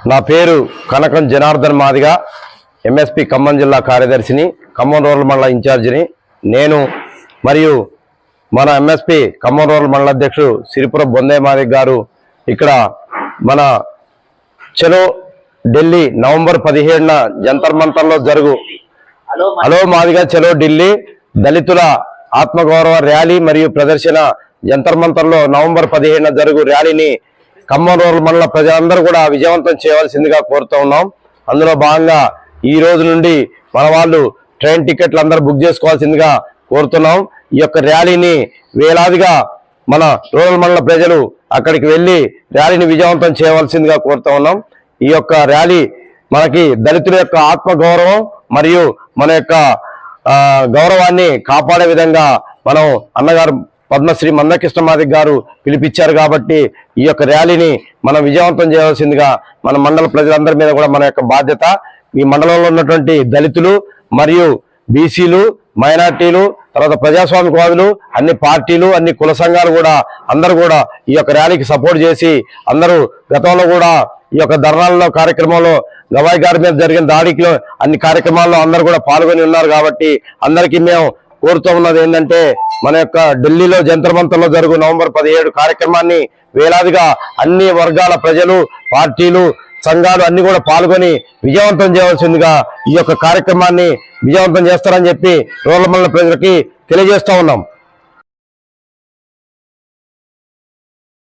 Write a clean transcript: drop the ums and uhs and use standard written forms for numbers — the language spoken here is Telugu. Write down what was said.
నా పేరు కనకం జనార్దన్ మాదిగ, ఎంఎస్పి ఖమ్మం జిల్లా కార్యదర్శిని, ఖమ్మం రూరల్ మండల ఇన్ఛార్జిని. నేను మరియు మన ఎంఎస్పి ఖమ్మం రూరల్ మండల అధ్యక్షుడు సిరిపురం బొందే మాదిగ గారు ఇక్కడ మన చలో ఢిల్లీ నవంబర్ 17న జంతర్ మంతర్లో జరుగు హలో మాదిగ చలో ఢిల్లీ దళితుల ఆత్మగౌరవ ర్యాలీ మరియు ప్రదర్శన జంతర్ మంతర్లో నవంబర్ 17న జరుగు ర్యాలీని ఖమ్మం రూరల్ మండల ప్రజలందరూ కూడా విజయవంతం చేయవలసిందిగా కోరుతూ ఉన్నాం. అందులో భాగంగా ఈ రోజు నుండి మన వాళ్ళు ట్రైన్ టికెట్లు అందరూ బుక్ చేసుకోవాల్సిందిగా కోరుతున్నాం. ఈ యొక్క ర్యాలీని వేలాదిగా మన రూరల్ మండల ప్రజలు అక్కడికి వెళ్ళి ర్యాలీని విజయవంతం చేయవలసిందిగా కోరుతూ ఉన్నాం. ఈ యొక్క ర్యాలీ మనకి దళితుల యొక్క ఆత్మగౌరవం మరియు మన యొక్క గౌరవాన్ని కాపాడే విధంగా మనం అన్నగారు పద్మశ్రీ మందకృష్ణ మాదిగ గారు పిలిపించారు కాబట్టి ఈ యొక్క ర్యాలీని మనం విజయవంతం చేయవలసిందిగా మన మండల ప్రజలందరి మీద కూడా మన యొక్క బాధ్యత. ఈ మండలంలో ఉన్నటువంటి దళితులు మరియు బీసీలు, మైనార్టీలు, తర్వాత ప్రజాస్వామికవాదులు, అన్ని పార్టీలు, అన్ని కుల సంఘాలు కూడా అందరూ కూడా ఈ యొక్క ర్యాలీకి సపోర్ట్ చేసి అందరూ గతంలో కూడా ఈ యొక్క ధర్నాల్లో కార్యక్రమంలో గవాయి గారి మీద జరిగిన దాడిలో అన్ని కార్యక్రమాల్లో అందరూ కూడా పాల్గొని ఉన్నారు కాబట్టి అందరికీ మేము కోరుతూ ఉన్నది ఏంటంటే మన యొక్క ఢిల్లీలో జంతర్ మంతర్లో జరుగు నవంబర్ 17 కార్యక్రమాన్ని వేలాదిగా అన్ని వర్గాల ప్రజలు, పార్టీలు, సంఘాలు అన్ని కూడా పాల్గొని విజయవంతం చేయవలసిందిగా ఈ యొక్క కార్యక్రమాన్ని విజయవంతం చేస్తారని చెప్పి రూరల్ మండల ప్రజలకి తెలియజేస్తూ ఉన్నాం.